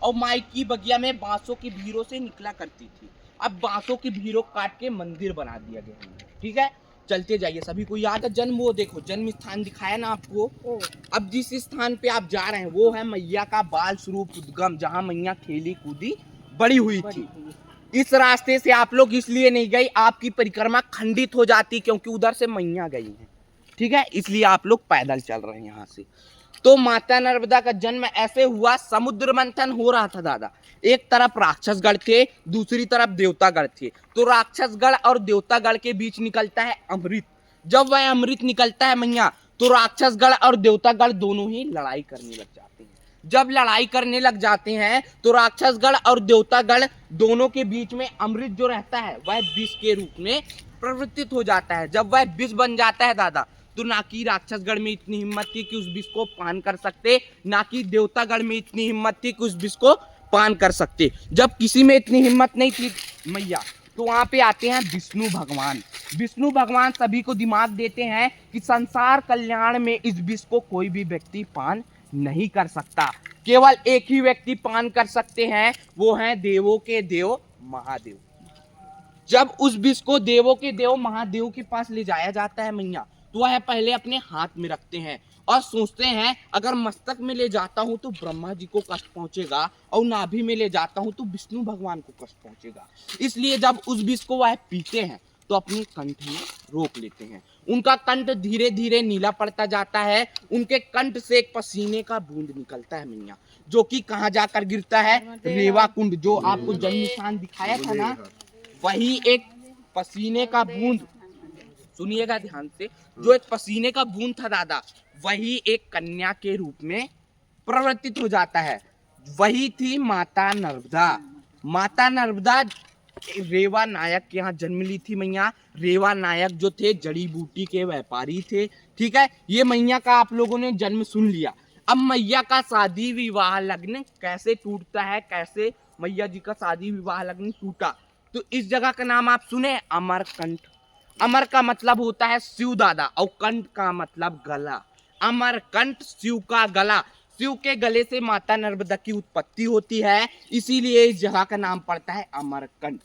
और माई की बगिया में बांसों की भीड़ों से निकला करती थी। अब बांसों की भीड़ों काट के मंदिर बना दिया गया है। ठीक है, चलते जाइए। सभी को याद है जन्म, वो देखो जन्म स्थान दिखाया ना आपको। अब जिस स्थान पे आप जा रहे हैं वो है मैया का बाल स्वरूप उद्गम, जहाँ मैया खेली कूदी बड़ी हुई थी। इस रास्ते से आप लोग इसलिए नहीं गए, आपकी परिक्रमा खंडित हो जाती, क्योंकि उधर से मैया गई है। ठीक है, इसलिए आप लोग पैदल चल रहे हैं यहाँ से। तो माता नर्मदा का जन्म ऐसे हुआ, समुद्र मंथन हो रहा था दादा। एक तरफ राक्षसगढ़ थे, दूसरी तरफ देवतागढ़ थे। तो राक्षसगढ़ और देवतागढ़ के बीच निकलता है अमृत। जब वह अमृत निकलता है मैया, तो राक्षसगढ़ और देवतागढ़ दोनों ही लड़ाई करने लग जाते हैं। जब लड़ाई करने लग जाते हैं तो राक्षसगढ़ और देवतागढ़ दोनों के बीच में अमृत जो रहता है वह विष के रूप में प्रवर्तित हो जाता है। जब वह विष बन जाता है दादा, तो ना कि राक्षसगढ़ में इतनी हिम्मत थी कि उस विष को पान कर सकते, ना कि देवतागढ़ में इतनी हिम्मत थी कि उस विष को पान कर सकते। जब किसी में इतनी हिम्मत नहीं थी मैया, तो वहां पे आते हैं विष्णु भगवान। विष्णु भगवान सभी को दिमाग देते हैं कि संसार कल्याण में इस विष को कोई भी व्यक्ति पान नहीं कर सकता। केवल एक ही व्यक्ति पान कर सकते हैं, वो हैं देवों के देव महादेव। जब उस विष को देवों के देव महादेव के पास ले जाया जाता है मैया, तो वह पहले अपने हाथ में रखते हैं और सोचते हैं अगर मस्तक में ले जाता हूं तो ब्रह्मा जी को कष्ट पहुंचेगा, और नाभि में ले जाता हूं तो विष्णु भगवान को कष्ट पहुंचेगा। इसलिए जब उस विष को वह पीते हैं तो अपनी कंठ में रोक लेते हैं। उनका कंठ धीरे धीरे नीला पड़ता जाता है। उनके कंठ से एक पसीने का बूंद निकलता है मैया, जो कि कहाँ जाकर गिरता है, रेवा कुंड। जो आपको जन्म निशान दिखाया था ना, वही एक पसीने का बूंद, सुनिएगा ध्यान से, जो एक पसीने का बूंद था दादा, वही एक कन्या के रूप में परिवर्तित हो जाता है। वही थी माता नर्मदा। माता नर्मदा रेवा नायक के यहाँ जन्म ली थी मैया। रेवा नायक जो थे जड़ी बूटी के व्यापारी थे। ठीक है, ये मैया का आप लोगों ने जन्म सुन लिया। अब मैया का शादी विवाह लग्न कैसे टूटता है, कैसे मैया जी का शादी विवाह लग्न टूटा, तो इस जगह का नाम आप सुने, अमरकंठ। अमर का मतलब होता है शिव दादा, और कंठ का मतलब गला। अमरकंठ शिव का गला। शिव के गले से माता नर्मदा की उत्पत्ति होती है, इसीलिए इस जगह का नाम पड़ता है अमरकंठ।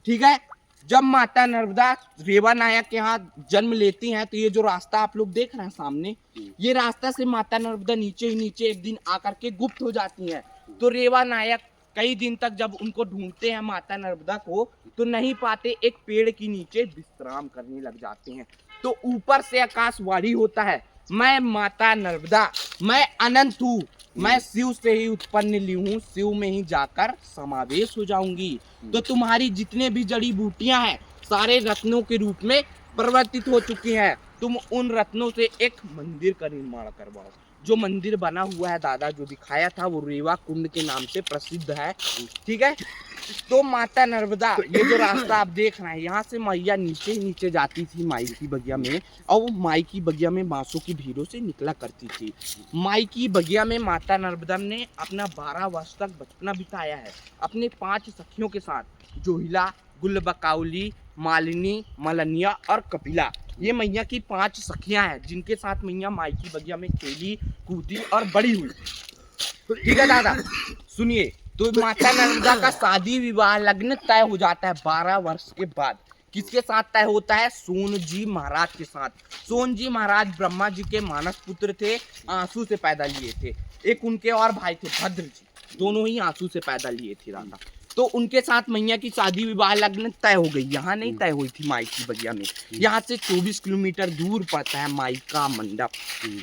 ठीक है, जब माता नर्मदा रेवा नायक के यहाँ जन्म लेती हैं, तो ये जो रास्ता आप लोग देख रहे हैं सामने, ये रास्ता से माता नर्मदा नीचे ही नीचे एक दिन आकर के गुप्त हो जाती हैं। तो रेवा नायक कई दिन तक जब उनको ढूंढते हैं माता नर्मदा को, तो नहीं पाते। एक पेड़ के नीचे विश्राम करने लग जाते हैं। तो ऊपर से आकाशवाणी होता है, मैं माता नर्मदा, मैं अनंत हूँ, मैं शिव से ही उत्पन्न ली हूँ, शिव में ही जाकर समावेश हो जाऊंगी। तो तुम्हारी जितने भी जड़ी बूटियां हैं सारे रत्नों के रूप में परिवर्तित हो चुकी हैं। तुम उन रत्नों से एक मंदिर का निर्माण करवाओ। जो मंदिर बना हुआ है दादा, जो दिखाया था, वो रेवा कुंड के नाम से प्रसिद्ध है। ठीक है, तो माता नर्मदा, ये जो रास्ता आप देख रहे हैं, यहाँ से मैया नीचे नीचे जाती थी माई की बगिया में, और वो माई की बगिया में बांसों की भीड़ों से निकला करती थी। माई की बगिया में माता नर्मदा ने अपना 12 वर्ष तक बचपना बिताया है अपने 5 सखियों के साथ, जोहिला, गुलबकाउली, मालिनी, मलनिया और कपिला। ये मैया की 5 सखियां हैं, जिनके साथ मैया माई की बगिया में खेली कूदी और बड़ी हुई। ठीक है दादा, सुनिए। तो माता नर्मदा का शादी विवाह लग्न तय हो जाता है 12 वर्ष के बाद। किसके साथ तय होता है? सोन जी महाराज के साथ। सोन जी महाराज ब्रह्मा जी के मानस पुत्र थे, आंसू से पैदा लिए थे। एक उनके और भाई थे भद्र जी, दोनों ही आंसू से पैदा लिए थे दादा। तो उनके साथ मैया की शादी विवाह लग्न तय हो गई। यहाँ नहीं तय हुई थी माई की बगिया में, यहाँ से 24 किलोमीटर दूर पड़ता है माई का मंडप।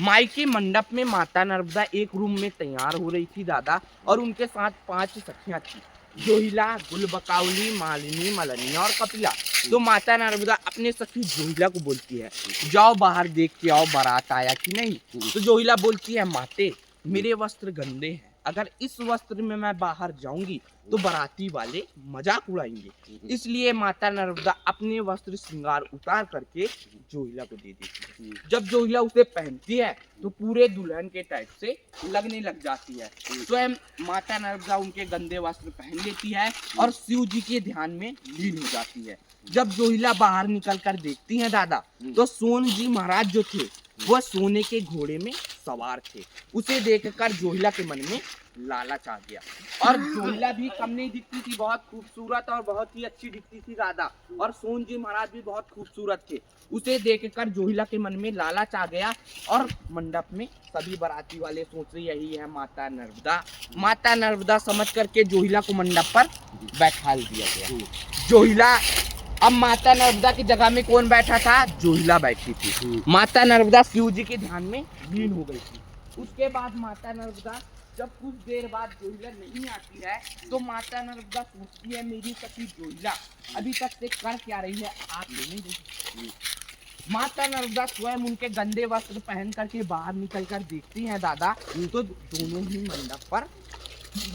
माई के मंडप में माता नर्मदा एक रूम में तैयार हो रही थी दादा, और उनके साथ 5 सखियां थी, जोहिला, गुलबकाउली, मालिनी, मलनिया और कपिला। तो माता नर्मदा अपने सखी जोहिला को बोलती है, जाओ बाहर देख के आओ बारात आया कि नहीं। तो जोहिला बोलती है, माते मेरे वस्त्र गंदे हैं, अगर इस वस्त्र में मैं बाहर जाऊंगी तो बाराती वाले मजाक उड़ाएंगे। इसलिए माता नर्मदा अपने वस्त्र श्रृंगार उतार करके जोहिला को दे देती है। जब जोहिला उसे पहनती है तो पूरे दुल्हन के टाइप से लगने लग जाती है। स्वयं माता नर्मदा उनके गंदे वस्त्र पहन लेती है और शिव जी के ध्यान में लीन हो जाती है। जब जोहिला बाहर निकल कर देखती है दादा, तो सोन जी महाराज जो थे वह सोने के घोड़े में सवार थे। उसे देखकर जोहिला के मन में लालच आ गया। और जोहिला भी कम नहीं दिखती थी, बहुत खूबसूरत और बहुत ही अच्छी दिखती थी राधा। और सोन जी महाराज भी बहुत खूबसूरत थे। उसे देखकर जोहिला के मन में लालच आ गया और मंडप में सभी बाराती वाले सोच रहे यही है माता नर्मदा। माता नर्मदा समझ करके जोहिला को मंडप पर बैठाल दिया गया। जोहिला, अब माता नर्मदा की जगह में कौन बैठा था? जोहिला बैठी थी। माता नर्मदा शिव जी के ध्यान में लीन हो गई थी। उसके बाद माता नर्मदा जब कुछ देर बाद जोहिला नहीं आती है तो माता नर्मदा सोचती है मेरी सखी जोहिला अभी तक से कर क्या रही है, आप नहीं देखी। माता नर्मदा स्वयं उनके गंदे वस्त्र पहन करके बाहर निकल कर देखती हैं दादा, तो दोनों ही मंडप पर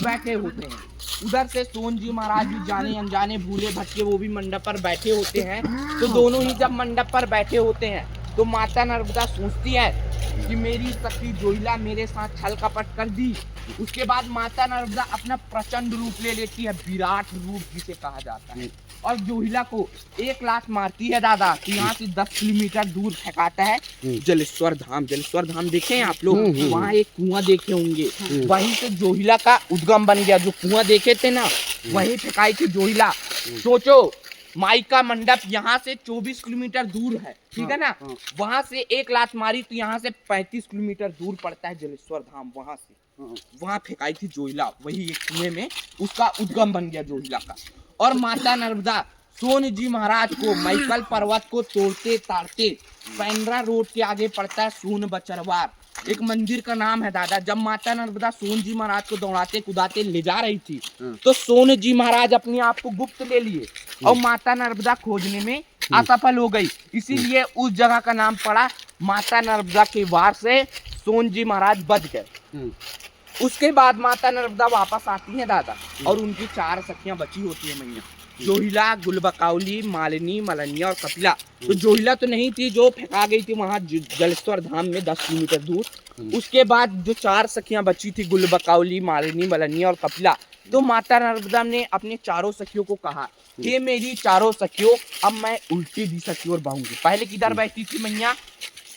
बैठे होते हैं। उधर से सोन जी महाराज भी जाने अनजाने भूले भटके वो भी मंडप पर बैठे होते हैं। तो दोनों ही जब मंडप पर बैठे होते हैं तो माता नर्मदा सोचती है कि मेरी सखी जोहिला मेरे साथ छल कपट कर दी। उसके बाद माता नर्मदा अपना प्रचंड रूप ले लेती है, विराट रूप जिसे कहा जाता है, और जोहिला को एक लात मारती है दादा। तो यहाँ से 10 किलोमीटर दूर फेंकाता है जलेश्वर धाम। जलेश्वर धाम देखे हैं आप लोग? वहाँ एक कुआं देखे होंगे, वहीं से जोहिला का उद्गम बन गया। जो कुआं देखे थे ना, वहीं फेंकाई थी जोहिला। सोचो, माई का मंडप यहाँ से 24 किलोमीटर दूर है, ठीक है ना? वहां से एक लात मारी तो यहाँ से 35 किलोमीटर दूर पड़ता है जलेश्वर धाम। वहां से वहां फेंकाई थी जोहिला, वही एक कुएं में उसका उद्गम बन गया जोहिला का। और माता नर्मदा सोन जी महाराज को मैकल पर्वत को तोड़ते ताड़ते पेंड्रा रोड के आगे पड़ता है सोन बचरवार, एक मंदिर का नाम है दादा। जब माता नर्मदा सोन जी महाराज को दौड़ाते कुदाते ले जा रही थी तो सोन जी महाराज अपने आप को गुप्त ले लिए और माता नर्मदा खोजने में असफल हो गई। इसीलिए उस जगह का नाम पड़ा माता नर्मदा के वार से सोन जी महाराज बच गए। उसके बाद माता नर्मदा वापस आती है दादा और उनकी 4 सखियां बची होती है मैया, जोहिला, गुलबकावली, मालिनी, मलनिया और कपिला। तो जोहिला तो नहीं थी जो फेंका गई थी वहां जलेश्वर धाम में 10 किलोमीटर दूर। उसके बाद जो 4 सखियां बची थी, गुलबकावली, मालिनी, मलनिया और कपिला, तो माता नर्मदा ने अपने 4 सखियों को कहा कि मेरी 4 सखियों, अब मैं उल्टी दिशा की ओर बहूंगी। पहले किधर बैठी थी मैया?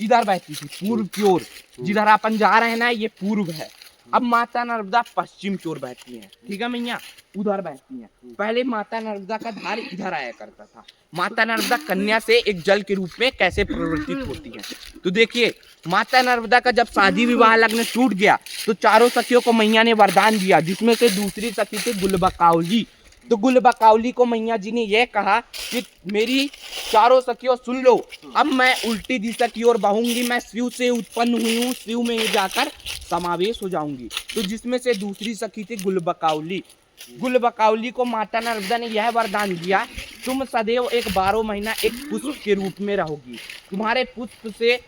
इधर बैठी थी, पूर्व की ओर। जिधर अपन जा रहे हैं ना, ये पूर्व है। अब माता नर्मदा पश्चिम की ओर बैठती है, ठीक है मैया? उधर बैठती है। पहले माता नर्मदा का धार इधर आया करता था। माता नर्मदा कन्या से एक जल के रूप में कैसे परिवर्तित होती है, तो देखिए, माता नर्मदा का जब शादी विवाह लग्न टूट गया तो 4 सखियों को मैया ने वरदान दिया, जिसमें से दूसरी सखी थी गुलबकावली। तो गुलबकावली को मैया जी ने यह कहा कि मेरी 4 सखियों सुन लो, अब मैं उल्टी दिशा की ओर बहूंगी। मैं शिव से उत्पन्न हुई हूँ, शिव में ही जाकर समावेश हो जाऊंगी। तो जिसमें से दूसरी सखी थी गुलबकावली। गुलबकावली को माता नर्मदा ने यह वरदान दिया, तुम सदैव एक 12 महीना एक पुष्प के रूप में रहोगी। तुम्हारे पुष्प से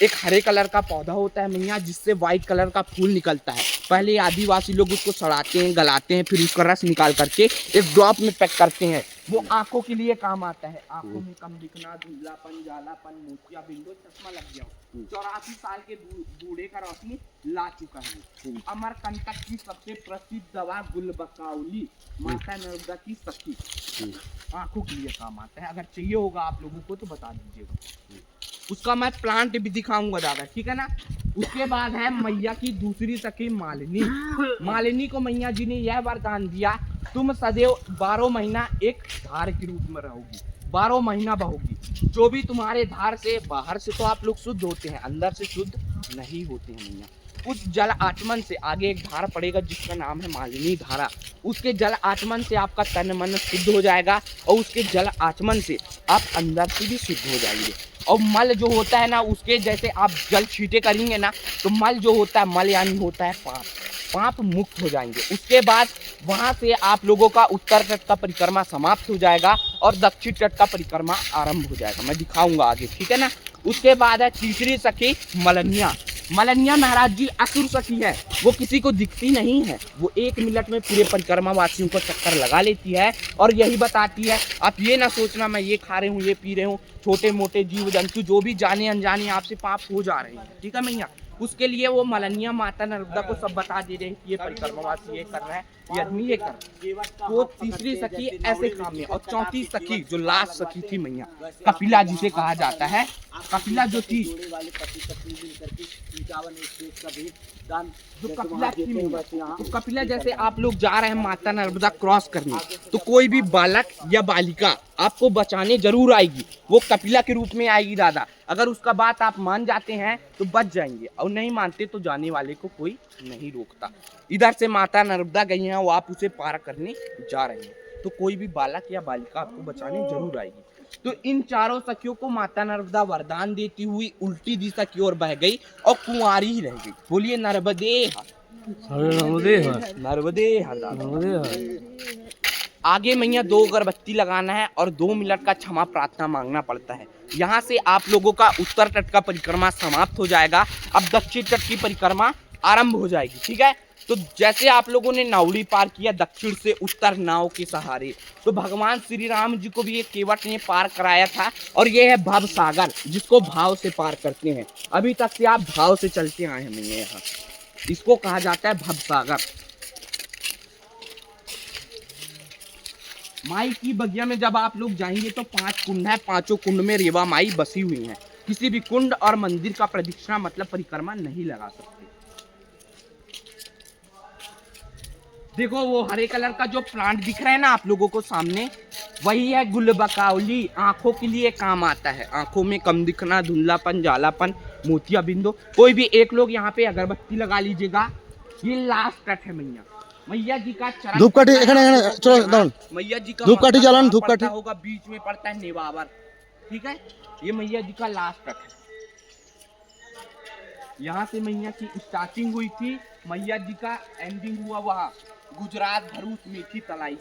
एक हरे कलर का पौधा होता है मैया, जिससे व्हाइट कलर का फूल निकलता है। पहले आदिवासी लोग उसको सड़ाते हैं, गलाते हैं, फिर उसका रस निकाल करके एक ड्रॉप में पैक करते हैं। वो आंखों के लिए काम आता है। आंखों में कम दिखना, धुंधलापन, जालापन, मोतिया बिंदु, चश्मा लग गया। 84 साल के बूढ़े का रोशनी ला चुका है। अमरकंटक की सबसे प्रसिद्ध दवा गुलबकावली, माता नर्मदा की सखी, आंखों के लिए काम आता है। अगर चाहिए होगा आप लोगों को तो बता दीजिएगा, उसका मैं प्लांट भी दिखाऊंगा दादा, ठीक है ना? उसके बाद है मैया की दूसरी सखी मालिनी। मालिनी को मैया जी ने यह वरदान दिया, तुम सदैव 12 महीना एक धार के रूप में रहोगी, 12 महीना बहोगी। जो भी तुम्हारे धार से, बाहर से तो आप लोग शुद्ध होते हैं, अंदर से शुद्ध नहीं होते हैं मैया। उस जल आचमन से आगे एक धार पड़ेगा जिसका नाम है मालिनी धारा। उसके जल आचमन से आपका तन मन शुद्ध हो जाएगा और उसके जल आचमन से आप अंदर से भी शुद्ध हो जाएंगे। और मल जो होता है ना, उसके जैसे आप जल छींटे करेंगे ना, तो मल जो होता है, मल यानी होता है पाप, पाप मुक्त हो जाएंगे। उसके बाद वहाँ से आप लोगों का उत्तर तट का परिक्रमा समाप्त हो जाएगा और दक्षिण तट का परिक्रमा आरंभ हो जाएगा। मैं दिखाऊंगा आगे, ठीक है ना? उसके बाद है तीसरी सखी मलनिया। मलनिया महाराज जी असुर सखी है, वो किसी को दिखती नहीं है। वो 1 मिनट में पूरे परिक्रमा वासियों को चक्कर लगा लेती है और यही बताती है, आप ये ना सोचना मैं ये खा रही हूँ, ये पी रही हूँ। छोटे मोटे जीव जंतु जो भी जाने अनजाने आपसे पाप हो जा रहे हैं, ठीक है मैया? उसके लिए वो मलनिया माता नर्मदा को सब बता दे रहे हैं कि ये परिक्रमावासी ये कर रहा है, ये आदमी ये कर रहा है। तो तीसरी सखी ऐसे काम में, और चौथी सखी जो लास्ट सखी थी मैया कपिला जिसे कहा जाता है, कपिला जो थी, जो कपिला थी मैया, तो कपिला जैसे आप लोग जा रहे हैं माता नर्मदा क्रॉस करने, तो कोई भी बालक या बालिका आपको बचाने जरूर आएगी, वो कपिला के रूप में आएगी दादा। अगर उसका बात आप मान जाते हैं तो बच जाएंगे, और नहीं मानते तो जाने वाले को कोई नहीं रोकता। इधर से माता नर्मदा गई हैं, वो आप उसे पार करने जा रहे हैं, तो कोई भी बालक या बालिका आपको बचाने जरूर आएगी। तो इन चारों सखियों को माता नर्मदा वरदान देती हुई उल्टी दिशा की ओर बह गई और कुंवारी ही रह गई। बोलिए नर्मदे नर्मदे नर्मदे। आगे मैया 2 अगरबत्ती लगाना है और 2 मिनट का क्षमा प्रार्थना मांगना पड़ता है। यहाँ से आप लोगों का उत्तर तट का परिक्रमा समाप्त हो जाएगा, अब दक्षिण तट की परिक्रमा आरंभ हो जाएगी। ठीक है, तो जैसे आप लोगों ने नावड़ी पार किया दक्षिण से उत्तर नाव के सहारे, तो भगवान श्री राम जी को भी एक केवट ने पार कराया था, और ये है भव सागर जिसको भाव से पार करते हैं। अभी तक से आप भाव से चलते आए हैं मैया, यहाँ इसको कहा जाता है भव सागर। माई की बगिया में जब आप लोग जाएंगे तो 5 कुंड है, 5 कुंड में रेवा माई बसी हुई हैं। किसी भी कुंड और मंदिर का प्रदक्षिणा मतलब परिक्रमा नहीं लगा सकते। देखो वो हरे कलर का जो प्लांट दिख रहा है ना आप लोगों को सामने, वही है गुलबकावली। आंखों के लिए काम आता है, आंखों में कम दिखना, धुंधलापन, जालापन, मोतिया बिंदु। कोई भी एक लोग यहाँ पे अगरबत्ती लगा लीजिएगा। ये लास्ट कट है मैया, मैया जी का चरण धूपकाठी चलो मैया जी का धूपकाठी जलान, धूपकाठी होगा, बीच में पड़ता है नेवावर। ठीक है, ये मैया जी का लास्ट कट है। यहाँ से मैया की स्टार्टिंग हुई थी, मैया जी का एंडिंग हुआ वहाँ गुजरात भरूच मेथी तलाई।